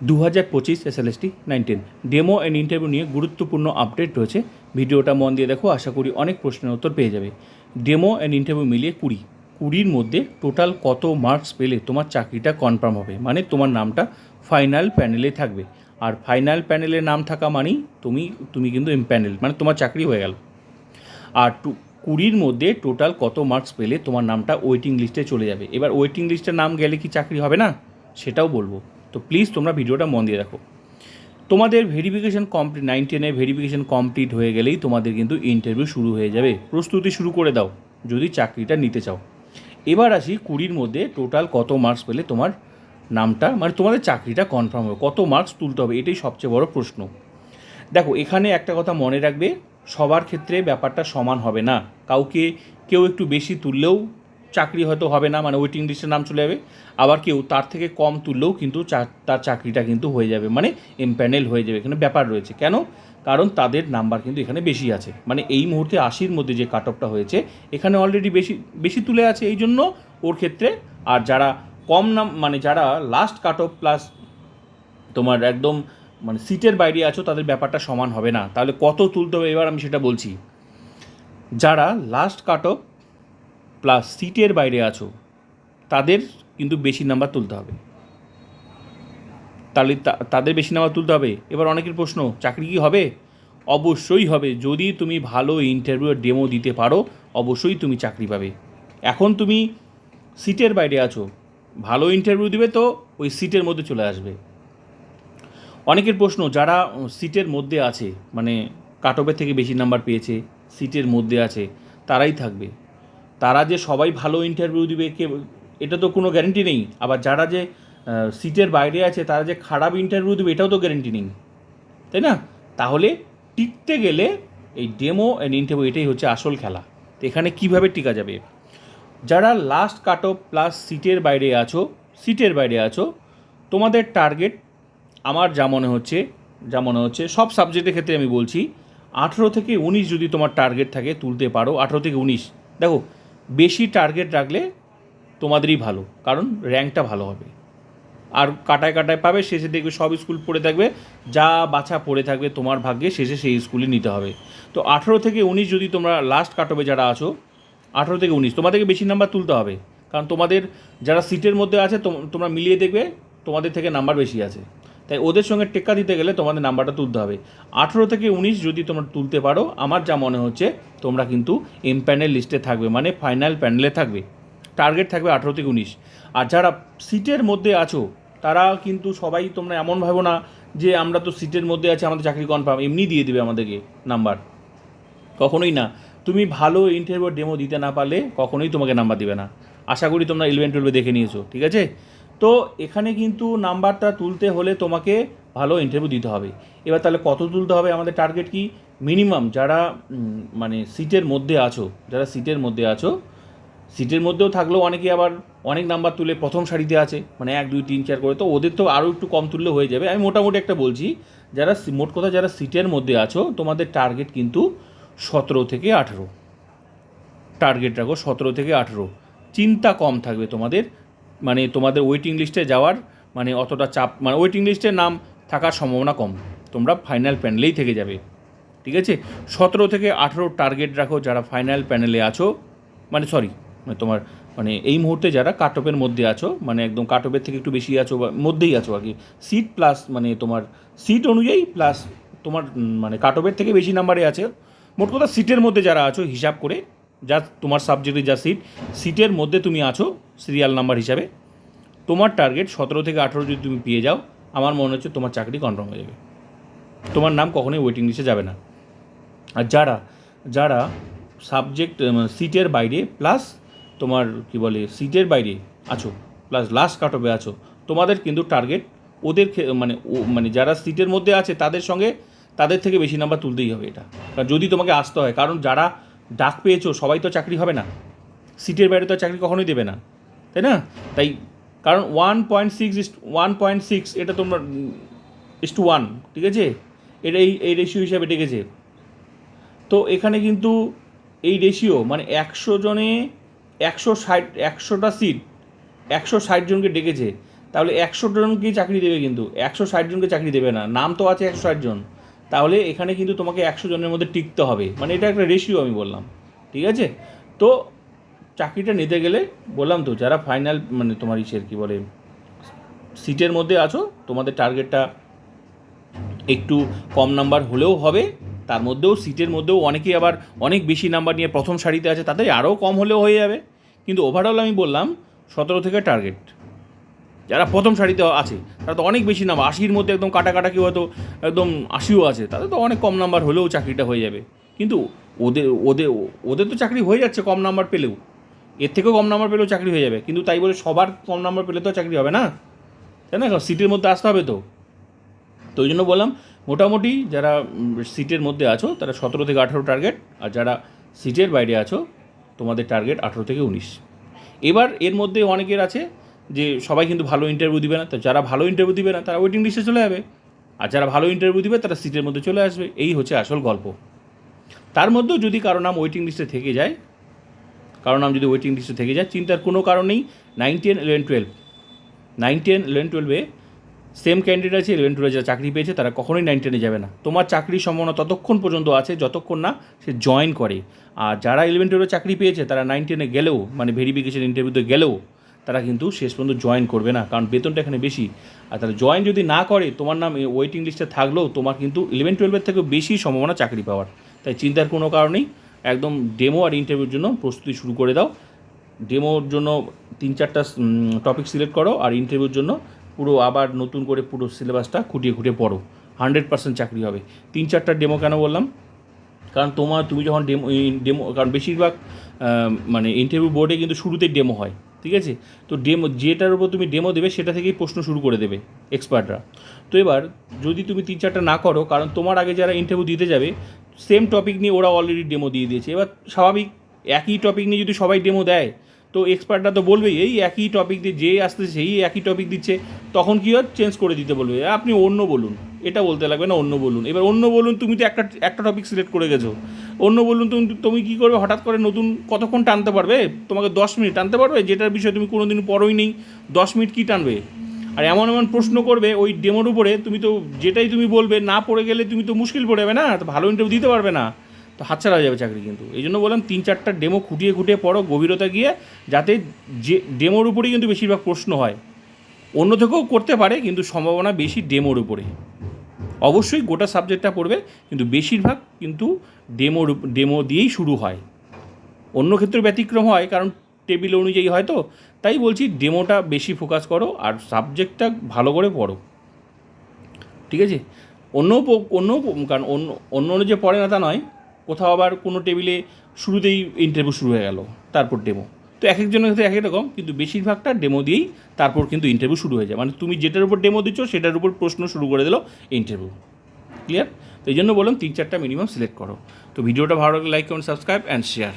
2025 SLST 19 demo and interview নিয়ে গুরুত্বপূর্ণ update রয়েছে। ভিডিওটা মন দিয়ে দেখো, আশা করি অনেক প্রশ্নের উত্তর পেয়ে যাবে। ডেমো অ্যান্ড ইন্টারভিউ মিলিয়ে 20 মধ্যে টোটাল কত মার্কস পেলে তোমার চাকরিটা কনফার্ম হবে, মানে তোমার নামটা ফাইনাল প্যানেলে থাকবে। আর ফাইনাল প্যানেলে নাম থাকা মানেই তুমি কিন্তু এমপ্যানেল, মানে তোমার চাকরি হয়ে গেল। আর 20 মধ্যে টোটাল কত মার্কস পেলে তোমার নামটা ওয়েটিং লিস্টে চলে যাবে। এবার ওয়েটিং লিস্টে নাম গেলে কি চাকরি হবে না, সেটাও বলবো। তো প্লিজ তোমরা ভিডিওটা মন দিয়ে দেখো। তোমাদের ভেরিফিকেশন কমপ্লিট, 9-10 ভেরিফিকেশন কমপ্লিট হয়ে গেলেই তোমাদের কিন্তু ইন্টারভিউ শুরু হয়ে যাবে। প্রস্তুতি শুরু করে দাও যদি চাকরিটা নিতে চাও। এবার আসি 20 মধ্যে টোটাল কত মার্কস পেলে তোমার নামটা, মানে তোমাদের চাকরিটা কনফার্ম হবে, কত মার্কস তুলতে হবে, এটাই সবচেয়ে বড় প্রশ্ন। দেখো, এখানে একটা কথা মনে রাখবে, সবার ক্ষেত্রে ব্যাপারটা সমান হবে না। কেউ একটু বেশি তুললেও চাকরি হয়তো হবে না, মানে ওয়েটিং লিস্টে নাম চলে যাবে। আবার কেউ তার থেকে কম তুললেও কিন্তু তার চাকরিটা কিন্তু হয়ে যাবে, মানে এমপ্যানেল হয়ে যাবে। এখানে ব্যাপার রয়েছে কেন, কারণ তাদের নাম্বার কিন্তু এখানে বেশি আছে। মানে এই মুহূর্তে 80-র মধ্যে যে কাট অফটা হয়েছে, এখানে অলরেডি বেশি তুলে আছে, এই জন্য ওর ক্ষেত্রে। আর যারা কম মানে যারা লাস্ট কাট অফ প্লাস তোমার একদম মানে সিটের বাইরে আছো, তাদের ব্যাপারটা সমান হবে না। তাহলে কত তুলতে হবে এবার আমি সেটা বলছি। যারা লাস্ট কাট অফ প্লাস সিটের বাইরে আছো, তাদের কিন্তু বেশি নাম্বার তুলতে হবে। তাহলে তাদের বেশি নাম্বার তুলতে হবে। এবার অনেকের প্রশ্ন, চাকরি কি হবে? অবশ্যই হবে। যদি তুমি ভালো ইন্টারভিউ ডেমো দিতে পারো, অবশ্যই তুমি চাকরি পাবে। এখন তুমি সিটের বাইরে আছো, ভালো ইন্টারভিউ দিবে তো ওই সিটের মধ্যে চলে আসবে। অনেকের প্রশ্ন, যারা সিটের মধ্যে আছে, মানে কাট অফের থেকে বেশি নাম্বার পেয়েছে, সিটের মধ্যে আছে, তারাই থাকবে। তারা যে সবাই ভালো ইন্টারভিউ দিবে এটা তো কোনো গ্যারেন্টি নেই। আবার যারা যে সিটের বাইরে আছে, তারা যে খারাপ ইন্টারভিউ দেবে, এটাও তো গ্যারেন্টি নেই, তাই না? তাহলে টিকতে গেলে এই ডেমো অ্যান্ড ইন্টারভিউ, এটাই হচ্ছে আসল খেলা। তো এখানে কীভাবে টিকা যাবে? যারা লাস্ট কাট অফ প্লাস সিটের বাইরে আছো, তোমাদের টার্গেট, আমার যা মনে হচ্ছে সব সাবজেক্টের ক্ষেত্রে আমি বলছি, 18 থেকে 19 যদি তোমার টার্গেট থাকে, তুলতে পারো 18 থেকে 19। দেখো, বেশি টার্গেট রাখলে তোমাদেরই ভালো, কারণ র্যাঙ্কটা ভালো হবে। আর কাটায় পাবে, শেষে দেখবে সব স্কুল পড়ে থাকবে, যা বাছা পড়ে থাকবে তোমার ভাগ্যে, শেষে সেই স্কুলে নিতে হবে। তো 18 থেকে 19 যদি তোমরা লাস্ট কাট অফে যারা আছো, 18 থেকে 19 তোমাদেরকে বেশি নাম্বার তুলতে হবে। কারণ তোমাদের যারা সিটের মধ্যে আছে, তোমরা মিলিয়ে দেখবে তোমাদের থেকে নাম্বার বেশি আছে। তাই ওদের সঙ্গে টেক্কা দিতে গেলে তোমাদের নাম্বারটা তুলতে হবে। 18 থেকে 19 যদি তোমরা তুলতে পারো, আমার যা মনে হচ্ছে তোমরা কিন্তু এমপ্যানেল লিস্টে থাকবে, মানে ফাইনাল প্যানেলে থাকবে। টার্গেট থাকবে 18 থেকে 19। আর যারা সিটের মধ্যে আছো, তারা কিন্তু সবাই, তোমরা এমন ভাবো না যে আমরা তো সিটের মধ্যে আছি, আমাদের চাকরি কনফার্ম, এমনি দিয়ে দেবে আমাদেরকে নাম্বার। কখনোই না। তুমি ভালো ইন্টারভিউ ডেমো দিতে না পারলে কখনোই তোমাকে নাম্বার দিবে না। আশা করি তোমরা 11-12 দেখে নিয়েছো, ঠিক আছে? তো এখানে কিন্তু নাম্বারটা তুলতে হলে তোমাকে ভালো ইন্টারভিউ দিতে হবে। এবার তাহলে কত তুলতে হবে, আমাদের টার্গেট কি? মিনিমাম যারা মানে সিটের মধ্যে আছো, সিটের মধ্যেও থাকলেও অনেকে আবার অনেক নাম্বার তুলে প্রথম সারিতে আছে, মানে 1, 2, 3, 4 করে, তো ওদের তো আরও একটু কম তুললে হয়ে যাবে। আমি মোটামুটি একটা বলছি, যারা মোট কথা যারা সিটের মধ্যে আছো, তোমাদের টার্গেট কিন্তু 17 থেকে 18। টার্গেট রাখো 17 থেকে 18। চিন্তা কম থাকবে তোমাদের, মানে তোমাদের ওয়েটিং লিস্টে যাওয়ার মানে অতটা চাপ, মানে ওয়েটিং লিস্টে নাম থাকার সম্ভাবনা কম, তোমরা ফাইনাল প্যানেলেই থেকে যাবে, ঠিক আছে? 17 থেকে 18 টার্গেট রাখো যারা ফাইনাল প্যানেলে আছো, মানে তোমার মানে এই মুহূর্তে যারা কাট অফের মধ্যে আছো, মানে একদম কাট অফের থেকে একটু বেশি আছো বা মধ্যেই আছো আর কি, সিট প্লাস মানে তোমার সিট অনুযায়ী প্লাস তোমার মানে কাট অফের থেকে বেশি নাম্বারে আছে। মোট কথা সিটের মধ্যে যারা আছো, হিসাব করে যা তোমার সাবজেক্টে যা সিটের মধ্যে তুমি আছো সিরিয়াল নাম্বার হিসাবে, তোমার টার্গেট 17 থেকে 18 যদি তুমি পেয়ে যাও, আমার মনে হচ্ছে তোমার চাকরি কনফার্ম হয়ে যাবে, তোমার নাম কখনোই ওয়েটিং লিস্টে যাবে না। আর যারা সাবজেক্ট সিটের বাইরে প্লাস তোমার কি বলে সিটের বাইরে আছো প্লাস লাস্ট কাট অফে আছো, তোমাদের কিন্তু টার্গেট ওদের মানে যারা সিটের মধ্যে আছে তাদের থেকে বেশি নাম্বার তুলতেই হবে এটা। কারণ যদি তোমাকে আসতে হয়, কারণ যারা ডাক পেয়েছো সবাই তো চাকরি হবে না, সিটের বাইরে তো চাকরি কখনোই দেবে না, তাই না? তাই কারণ 1.6 এটা তোমরা 1:1, ঠিক আছে? এটা এই রেশিও হিসাবে ডেকেছে। তো এখানে কিন্তু এই রেশিও মানে 100 জনে 160টা সিট 160 জনকে ডেকেছে, তাহলে 100 জনকেই চাকরি দেবে, কিন্তু 160 জনকে চাকরি দেবে না। নাম তো আছে 160 জন, তাহলে এখানে কিন্তু তোমাকে 100 জনের মধ্যে টিকতে হবে, মানে এটা একটা রেশিও আমি বললাম, ঠিক আছে? তো চাকরিটা নিতে গেলে বললাম তো, যারা ফাইনাল মানে তোমার ইসের কী বলে সিটের মধ্যে আছো, তোমাদের টার্গেটটা একটু কম নাম্বার হলেও হবে, তার মধ্যেও সিটের মধ্যেও অনেকেই আবার অনেক বেশি নাম্বার নিয়ে প্রথম সারিতে আছে, তাদের আরও কম হলেও হয়ে যাবে। কিন্তু ওভারঅল আমি বললাম 17 থেকে টার্গেট। যারা প্রথম সারিতে আছে তারা তো অনেক বেশি নাম্বার, 80-র মধ্যে একদম কাটা কেউ হয়তো একদম 80ও আছে, তাদের তো অনেক কম নাম্বার হলেও চাকরিটা হয়ে যাবে। কিন্তু ওদের ওদের ওদের তো চাকরি হয়ে যাচ্ছে কম নাম্বার পেলেও, এর থেকেও কম নাম্বার পেলেও চাকরি হয়ে যাবে। কিন্তু তাই বলে সবার কম নাম্বার পেলে তো চাকরি হবে না, তাই না? সিটের মধ্যে আসতে হবে তো। তো ওই জন্য বললাম মোটামুটি যারা সিটের মধ্যে আছো তারা 17 থেকে 18 টার্গেট, আর যারা সিটের বাইরে আছো তোমাদের টার্গেট 18 থেকে 19। এবার এর মধ্যে অনেকের আছে যে সবাই কিন্তু ভালো ইন্টারভিউ দিবে না, তো যারা ভালো ইন্টারভিউ দিবে না তারা ওয়েটিং লিস্টে চলে যাবে, আর যারা ভালো ইন্টারভিউ দিবে তারা সিটের মধ্যে চলে আসবে। এই হচ্ছে আসল গল্প। তার মধ্যেও যদি কারো নাম ওয়েটিং লিস্টে থেকে যায়, চিন্তার কোনো কারণ নেই। 9, 10, 11, 12, 9, 10, 11, 12-এ সেম ক্যান্ডিডেট আছে। 11, 12 যারা চাকরি পেয়েছে তারা কখনোই 9, 10-এ যাবে না। তোমার চাকরির সম্ভাবনা ততক্ষণ পর্যন্ত আছে যতক্ষণ না সে জয়েন করে। আর যারা 11, 12-এ চাকরি পেয়েছে তারা 9, 10-এ গেলেও, মানে ভেরিফিকেশন ইন্টারভিউতে গেলেও, তারা কিন্তু শেষ পর্যন্ত জয়েন করবে না, কারণ বেতনটা এখানে বেশি। আর তারা জয়েন যদি না করে, তোমার নাম ওয়েটিং লিস্টে থাকলেও তোমার কিন্তু 11, 12-এর থেকেও বেশি সম্ভাবনা চাকরি পাওয়ার। তাই চিন্তার কোনো কারণেই একদম ডেমো আর ইন্টারভিউর জন্য প্রস্তুতি শুরু করে দাও। ডেমোর জন্য 3-4টা টপিক সিলেক্ট করো, আর ইন্টারভিউর জন্য পুরো আবার নতুন করে পুরো সিলেবাসটা খুঁটিয়ে পড়ো। 100% চাকরি হবে। 3-4টা ডেমো কেন বললাম? কারণ তুমি যখন ডেমো কারণ বেশিরভাগ মানে ইন্টারভিউ বোর্ডে কিন্তু শুরুতেই ডেমো হয়, ঠিক আছে? তো ডেমো যেটার উপর তুমি ডেমো দেবে সেটা থেকেই প্রশ্ন শুরু করে দেবে এক্সপার্টরা। তো এবার যদি তুমি 3-4টা না করো, কারণ তোমার আগে যারা ইন্টারভিউ দিতে যাবে সেম টপিক নিয়ে ওরা অলরেডি ডেমো দিয়ে দিয়েছে। এবার স্বাভাবিক, একই টপিক নিয়ে যদি সবাই ডেমো দেয় তো এক্সপার্টরা তো বলবেই এই একই টপিক দিয়ে যে আসতেছে সেই একই টপিক দিচ্ছে, তখন কী হয়, চেঞ্জ করে দিতে বলবে, আপনি অন্য বলুন, এটা বলতে লাগবে না, অন্য বলুন। এবার অন্য বলুন, তুমি তো একটা টপিক সিলেক্ট করে গেছো, অন্য বলুন তুমি কী করবে, হঠাৎ করে নতুন কতক্ষণ টানতে পারবে? তোমাকে 10 মিনিট টানতে পারবে? যেটার বিষয়ে তুমি কোনো দিন পড়োই নেই, 10 মিনিট কী টানবে? আর এমন প্রশ্ন করবে ওই ডেমোর উপরে, তুমি তো যেটাই তুমি বলবে না পড়ে গেলে তুমি তো মুশকিল পড়ে যাবে না, তো ভালো ইন্টারভিউ দিতে পারবে না, তো হাতছাড়া হয়ে যাবে চাকরি কিন্তু। এই জন্য বললাম 3-4টা ডেমো খুঁটিয়ে পড়ো গভীরতা গিয়ে, যাতে যে ডেমোর উপরেই কিন্তু বেশিরভাগ প্রশ্ন হয়। অন্য থেকেও করতে পারে, কিন্তু সম্ভাবনা বেশি ডেমোর উপরে। অবশ্যই গোটা সাবজেক্টটা পড়বে, কিন্তু বেশিরভাগ কিন্তু ডেমো দিয়েই শুরু হয়। অন্য ক্ষেত্রে ব্যতিক্রম হয়, কারণ টেবিল অনুযায়ী হয়, তো তাই বলছি ডেমোটা বেশি ফোকাস করো আর সাবজেক্টটা ভালো করে পড়ো, ঠিক আছে? কারণ অন্য যে পড়ে না তা নয়, কোথাও আবার কোনো টেবিলে শুরুতেই ইন্টারভিউ শুরু হয়ে গেল, তারপর ডেমো। তো এক একজনের ক্ষেত্রে এক এক রকম, কিন্তু বেশিরভাগটা ডেমো দিয়েই তারপর কিন্তু ইন্টারভিউ শুরু হয়ে যায়। মানে তুমি যেটার উপর ডেমো দিচ্ছ সেটার উপর প্রশ্ন শুরু করে দিল ইন্টারভিউ। ক্লিয়ার? তো এই জন্য বললাম 3-4টা মিনিমাম সিলেক্ট করো। তো ভিডিওটা ভালো লাগলে like, comment, subscribe and share.